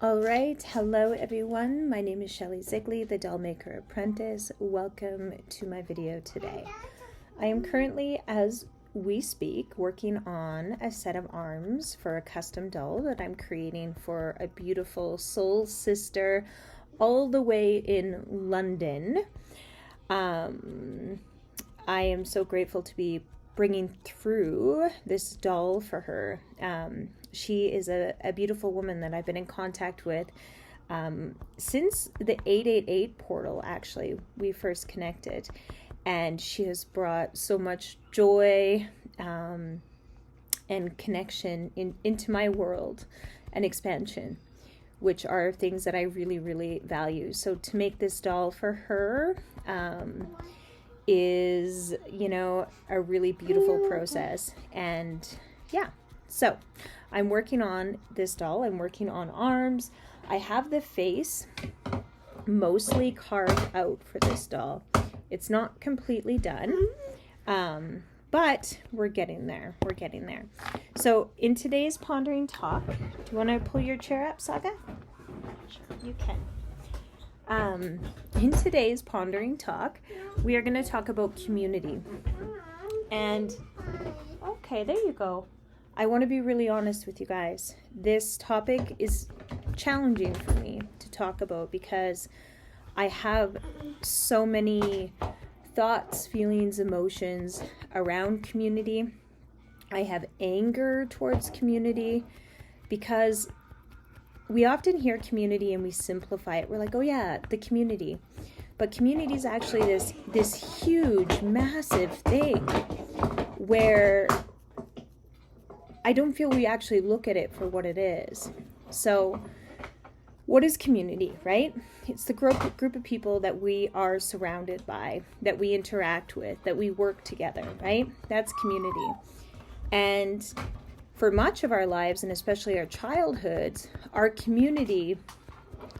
All right, hello everyone. My name is 𝕮𝖒𝖏𝖚, the doll maker apprentice. Welcome to my video today. I am currently, as we speak, working on a set of arms for a custom doll that I'm creating for a beautiful soul sister all the way in London. I am so grateful to be bringing through this doll for her. She is a beautiful woman that I've been in contact with since the 𝕮𝖏𝖏𝖚 portal. Actually, we first connected, and she has brought so much joy and connection into my world and expansion, which are things that I really value. So to make this doll for her is, a really beautiful process. And yeah, so I'm working on this doll. I'm working on arms. I have the face mostly carved out for this doll. It's not completely done, but we're getting there. We're getting there. So in today's pondering talk, do you want to pull your chair up, Saga? Sure, you can. In today's pondering talk, we are going to talk about community. And okay, there you go. I want to be really honest with you guys. This topic is challenging for me to talk about because I have so many thoughts, feelings, emotions around community. I have anger towards community because we often hear community and we simplify it. We're like, oh yeah, the community. But community is actually this huge, massive thing where I don't feel we actually look at it for what it is. So what is community, right? It's the group of people that we are surrounded by, that we interact with, that we work together, right? That's community. And for much of our lives, and especially our childhoods, our community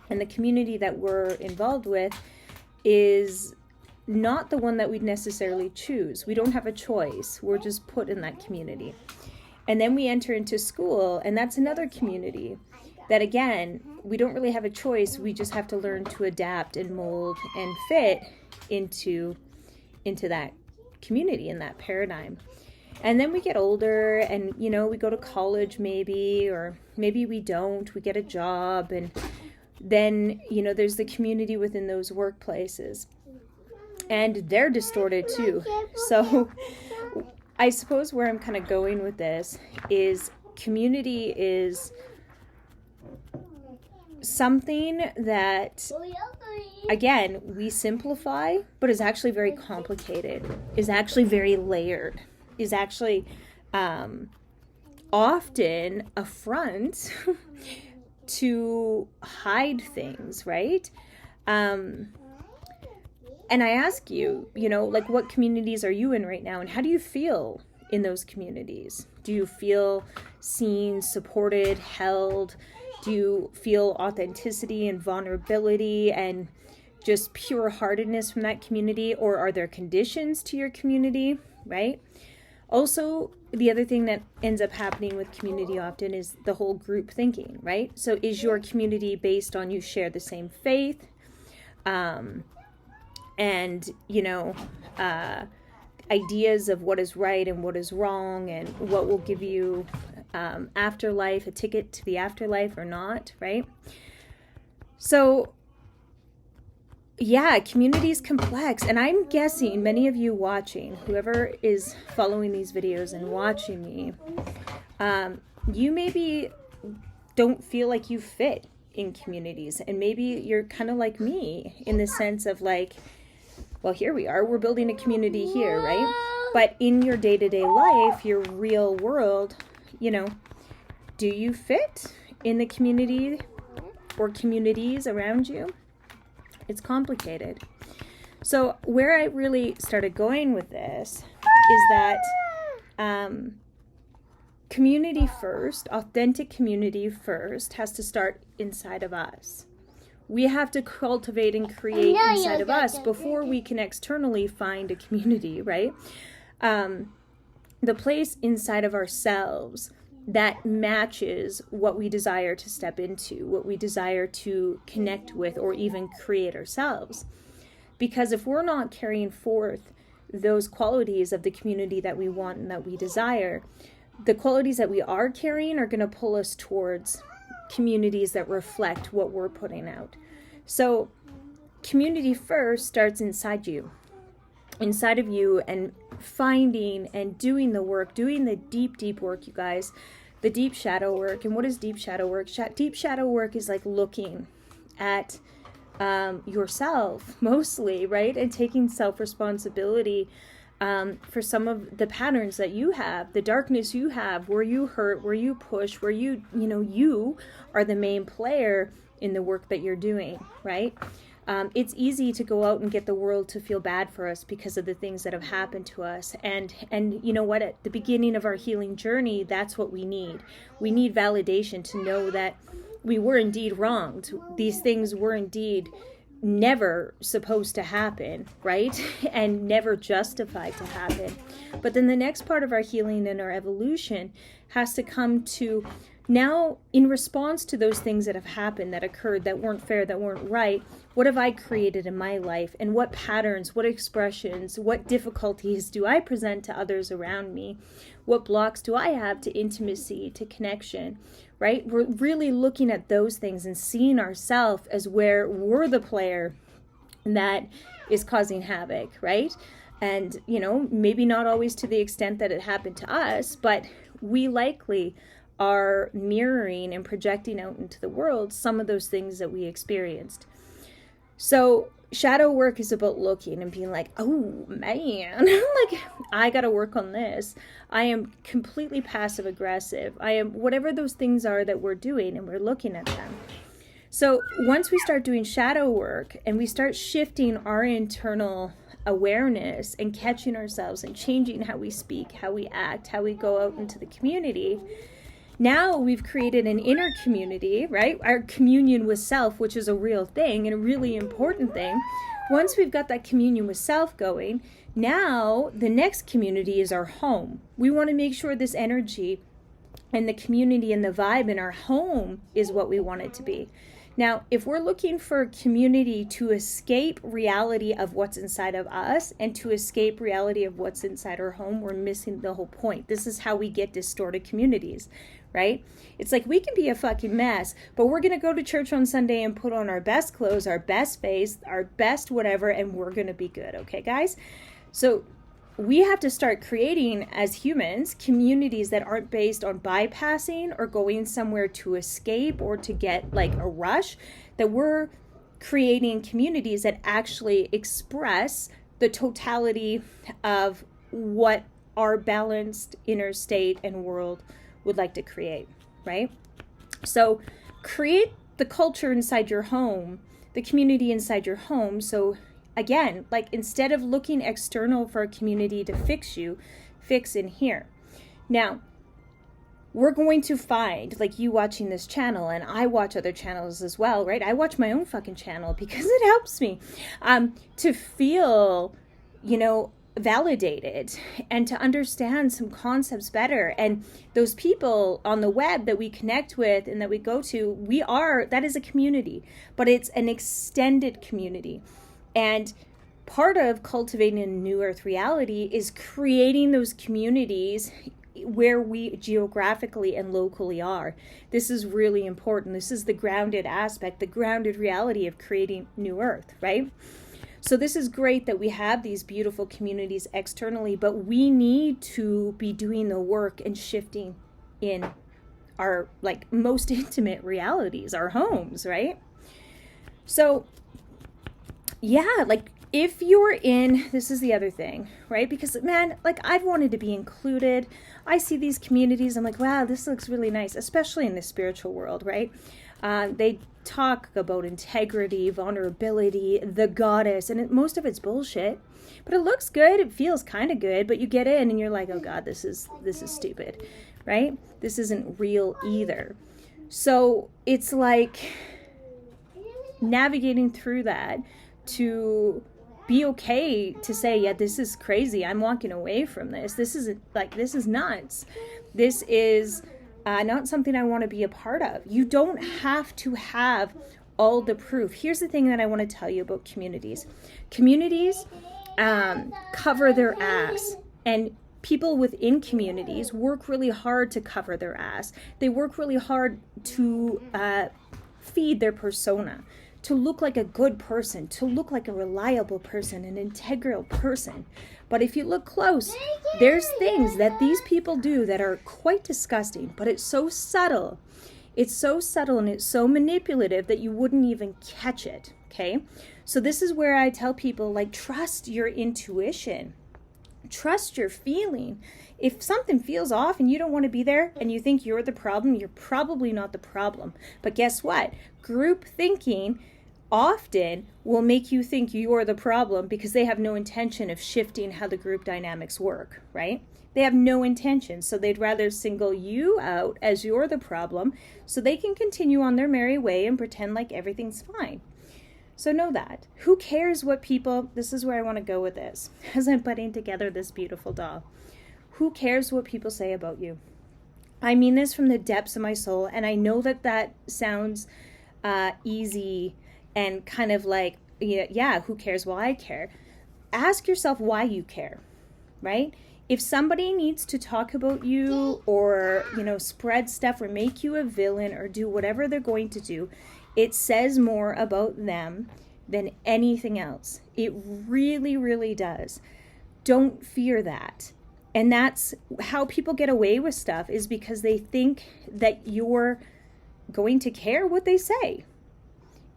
and the community that we're involved with is not the one that we'd necessarily choose. We don't have a choice. We're just put in that community. And then we enter into school, and that's another community that, again, we don't really have a choice. We just have to learn to adapt and mold and fit into that community and that paradigm. And then we get older and, we go to college maybe, or maybe we don't. We get a job, and then, there's the community within those workplaces. And they're distorted too. So I suppose where I'm kind of going with this is community is something that, again, we simplify, but is actually very complicated, is actually very layered, is actually often a front to hide things, right? And I ask you, what communities are you in right now, and how do you feel in those communities? Do you feel seen, supported, held? Do you feel authenticity and vulnerability and just pure heartedness from that community? Or are there conditions to your community, right? Also, the other thing that ends up happening with community often is the whole group thinking, right? So is your community based on you share the same faith? Ideas of what is right and what is wrong and what will give you afterlife, a ticket to the afterlife or not, right? So yeah, community is complex. And I'm guessing many of you watching, whoever is following these videos and watching me, you maybe don't feel like you fit in communities. And maybe you're kind of like me in the sense of like, well, here we are, we're building a community here, right? But in your day-to-day life, your real world, do you fit in the community or communities around you? It's complicated. So where I really started going with this is that community first, authentic community first, has to start inside of us. We have to cultivate and create inside of us before we can externally find a community, right? The place inside of ourselves that matches what we desire to step into, what we desire to connect with, or even create ourselves. Because if we're not carrying forth those qualities of the community that we want and that we desire, the qualities that we are carrying are going to pull us towards communities that reflect what we're putting out. So community first starts inside of you, and finding and doing the work, doing the deep work, you guys, the deep shadow work. And what is deep shadow work? Deep shadow work is like looking at yourself mostly, right? And taking self-responsibility for some of the patterns that you have, the darkness you have, where you hurt, where you push, where you are the main player in the work that you're doing, right? It's easy to go out and get the world to feel bad for us because of the things that have happened to us. And you know what? At the beginning of our healing journey, that's what we need. We need validation to know that we were indeed wronged. These things were indeed never supposed to happen, right? And never justified to happen. But then the next part of our healing and our evolution has to come to now, in response to those things that have happened, that occurred, that weren't fair, that weren't right, what have I created in my life? And what patterns, what expressions, what difficulties do I present to others around me? What blocks do I have to intimacy, to connection, right? We're really looking at those things and seeing ourselves as where we're the player that is causing havoc, right? And, maybe not always to the extent that it happened to us, but we likely are mirroring and projecting out into the world some of those things that we experienced. So shadow work is about looking and being like, oh man, like I got to work on this. I am completely passive aggressive. I am whatever those things are that we're doing, and we're looking at them. So once we start doing shadow work and we start shifting our internal awareness and catching ourselves and changing how we speak, how we act, how we go out into the community, now we've created an inner community, right? Our communion with self, which is a real thing and a really important thing. Once we've got that communion with self going, now the next community is our home. We want to make sure this energy and the community and the vibe in our home is what we want it to be. Now, if we're looking for a community to escape reality of what's inside of us and to escape reality of what's inside our home, we're missing the whole point. This is how we get distorted communities, right? It's like we can be a fucking mess, but we're going to go to church on Sunday and put on our best clothes, our best face, our best whatever, and we're going to be good. Okay, guys? So we have to start creating, as humans, communities that aren't based on bypassing or going somewhere to escape or to get like a rush, that we're creating communities that actually express the totality of what our balanced inner state and world would like to create, right? So create the culture inside your home, the community inside your home. So again, like instead of looking external for a community to fix you, fix in here. Now, we're going to find, like you watching this channel, and I watch other channels as well, right? I watch my own fucking channel because it helps me to feel, validated and to understand some concepts better. And those people on the web that we connect with and that we go to, that is a community, but it's an extended community. And part of cultivating a new earth reality is creating those communities where we geographically and locally are. This is really important. This is the grounded aspect, the grounded reality of creating new earth, right? So this is great that we have these beautiful communities externally, but we need to be doing the work and shifting in our like most intimate realities, our homes, right? So yeah, like if you're this is the other thing, right? Because man, like I've wanted to be included. I see these communities, I'm like, wow, this looks really nice, especially in the spiritual world, right? They talk about integrity, vulnerability, the goddess, and most of it's bullshit, but it looks good. It feels kind of good, but you get in and you're like, oh God, this is stupid, right? This isn't real either. So it's like navigating through that to be okay to say, yeah, this is crazy. I'm walking away from this. This is nuts. This is not something I want to be a part of. You don't have to have all the proof. Here's the thing that I want to tell you about communities. Communities cover their ass, and people within communities work really hard to cover their ass. They work really hard to feed their persona, to look like a good person, to look like a reliable person, an integral person. But if you look close, there's things that these people do that are quite disgusting, but it's so subtle. It's so subtle and it's so manipulative that you wouldn't even catch it, okay? So this is where I tell people, like, trust your intuition. Trust your feeling. If something feels off and you don't want to be there and you think you're the problem, you're probably not the problem. But guess what? Group thinking often will make you think you're the problem because they have no intention of shifting how the group dynamics work, right? They have no intention, so they'd rather single you out as you're the problem so they can continue on their merry way and pretend like everything's fine. So know that. Who cares what people, this is where I want to go with this, as I'm putting together this beautiful doll. Who cares what people say about you? I mean this from the depths of my soul, and I know that that sounds easy and kind of like, yeah, who cares? Well, I care. Ask yourself why you care, right? If somebody needs to talk about you or, spread stuff or make you a villain or do whatever they're going to do, it says more about them than anything else. It really, really does. Don't fear that. And that's how people get away with stuff, is because they think that you're going to care what they say.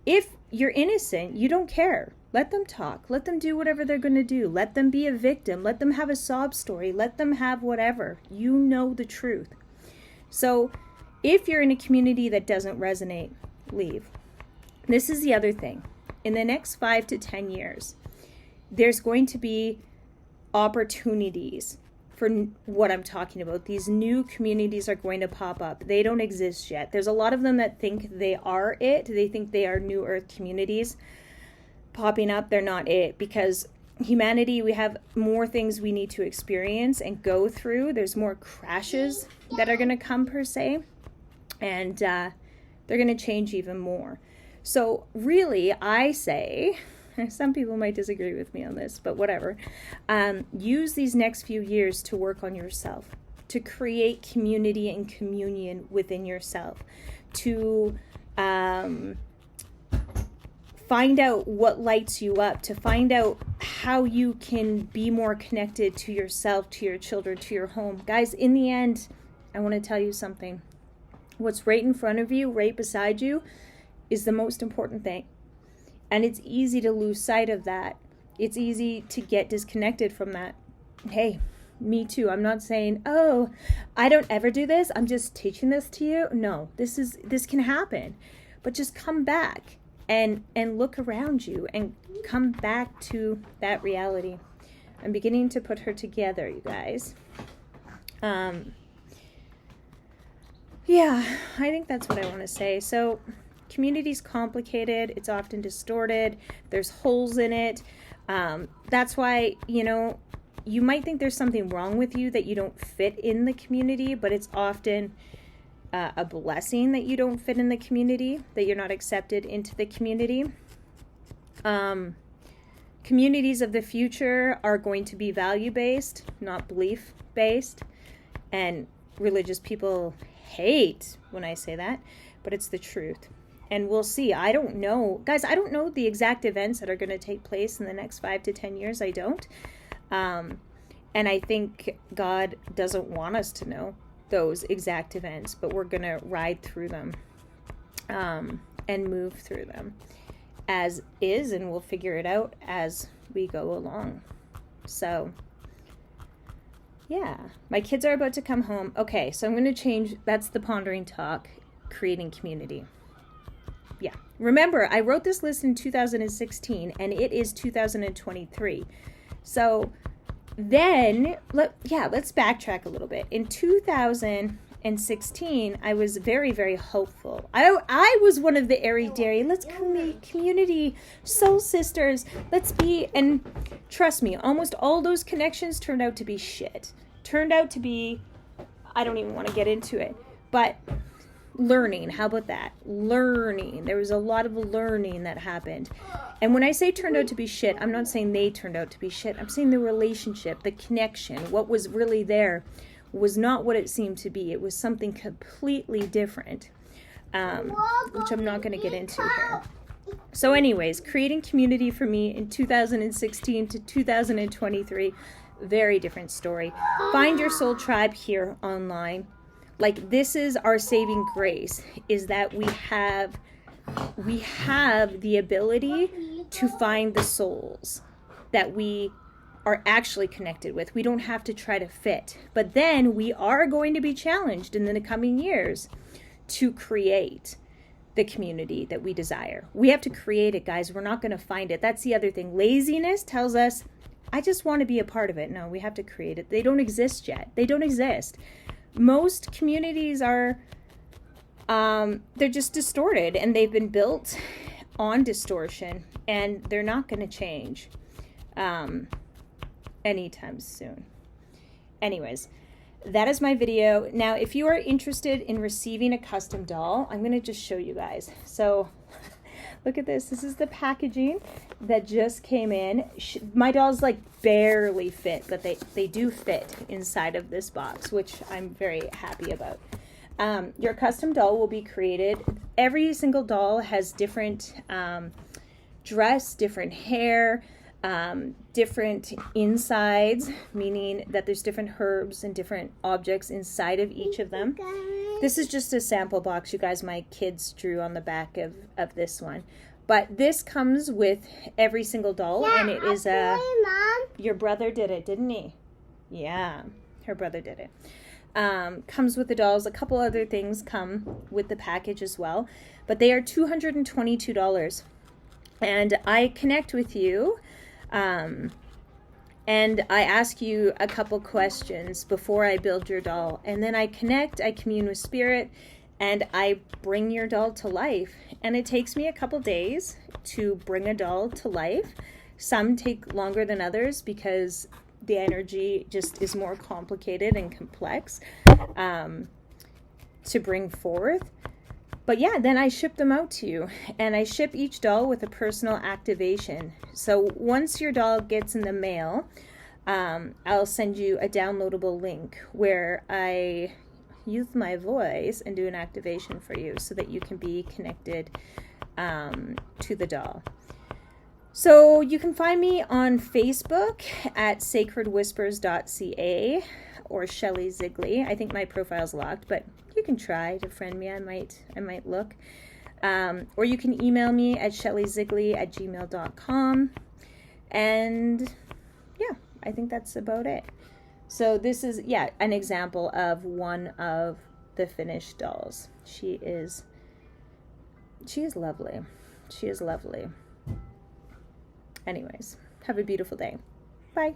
If you're innocent, you don't care. Let them talk. Let them do whatever they're going to do. Let them be a victim. Let them have a sob story. Let them have whatever. You know the truth. So if you're in a community that doesn't resonate, leave. This is the other thing. In the next 5 to 10 years, there's going to be opportunities for what I'm talking about. These new communities are going to pop up. They don't exist yet. There's a lot of them that think they are it. They think they are New Earth communities popping up. They're not it, because humanity, we have more things we need to experience and go through. There's more crashes that are going to come, per se, and they're going to change even more. So really, I say, some people might disagree with me on this, but whatever. Use these next few years to work on yourself, to create community and communion within yourself, to find out what lights you up, to find out how you can be more connected to yourself, to your children, to your home. Guys, in the end, I want to tell you something. What's right in front of you, right beside you, is the most important thing. And it's easy to lose sight of that. It's easy to get disconnected from that. Hey, me too. I'm not saying, oh, I don't ever do this. I'm just teaching this to you. No, this can happen. But just come back and look around you and come back to that reality. I'm beginning to put her together, you guys. Yeah, I think that's what I want to say. So community's complicated. It's often distorted. There's holes in it. That's why, you might think there's something wrong with you, that you don't fit in the community, but it's often a blessing that you don't fit in the community, that you're not accepted into the community. Communities of the future are going to be value-based, not belief-based. And religious people hate when I say that, but it's the truth. And we'll see. I don't know. Guys, I don't know the exact events that are going to take place in the next 5 to 10 years. I don't. And I think God doesn't want us to know those exact events, but we're going to ride through them and move through them as is, and we'll figure it out as we go along. So, yeah. My kids are about to come home. Okay, so I'm going to change. That's the pondering talk, creating community. Yeah. Remember, I wrote this list in 2016, and it is 2023. So then, let's backtrack a little bit. In 2016, I was very, very hopeful. I was one of the airy-dairy, let's create community, soul sisters, let's be, and trust me, almost all those connections turned out to be shit. Turned out to be, I don't even want to get into it. But learning, how about that? Learning. There was a lot of learning that happened. And when I say turned out to be shit, I'm not saying they turned out to be shit. I'm saying the relationship, the connection, what was really there was not what it seemed to be. It was something completely different, which I'm not going to get into here. So anyways, creating community for me in 2016 to 2023, very different story. Find your soul tribe here online. Like, this is our saving grace, is that we have the ability to find the souls that we are actually connected with. We don't have to try to fit. But then we are going to be challenged in the coming years to create the community that we desire. We have to create it, guys. We're not going to find it. That's the other thing. Laziness tells us, I just want to be a part of it. No, we have to create it. They don't exist yet. They don't exist. Most communities are, they're just distorted, and they've been built on distortion, and they're not going to change anytime soon. Anyways, that is my video. Now, if you are interested in receiving a custom doll, I'm going to just show you guys. So look at this. This is the packaging that just came in. My dolls like barely fit, but they do fit inside of this box, which I'm very happy about. Your custom doll will be created. Every single doll has different dress, different hair, different insides, meaning that there's different herbs and different objects inside of each of them. This is just a sample box, you guys. My kids drew on the back of this one. But this comes with every single doll, and it is a... Mom. Your brother did it, didn't he? Yeah, her brother did it. Comes with the dolls. A couple other things come with the package as well. But they are $222. And I connect with you, and I ask you a couple questions before I build your doll. And then I connect, I commune with spirit, and I bring your doll to life. And it takes me a couple days to bring a doll to life. Some take longer than others because the energy just is more complicated and complex to bring forth. But yeah, then I ship them out to you, and I ship each doll with a personal activation. So once your doll gets in the mail, I'll send you a downloadable link where I use my voice and do an activation for you so that you can be connected to the doll. So you can find me on Facebook at sacredwhispers.ca or Shelly Zigley. I think my profile's locked, but you can try to friend me. I might look. Or you can email me at shellyzigley@gmail.com. And yeah, I think that's about it. So this is, yeah, an example of one of the finished dolls. She is lovely. She is lovely. Anyways, have a beautiful day. Bye.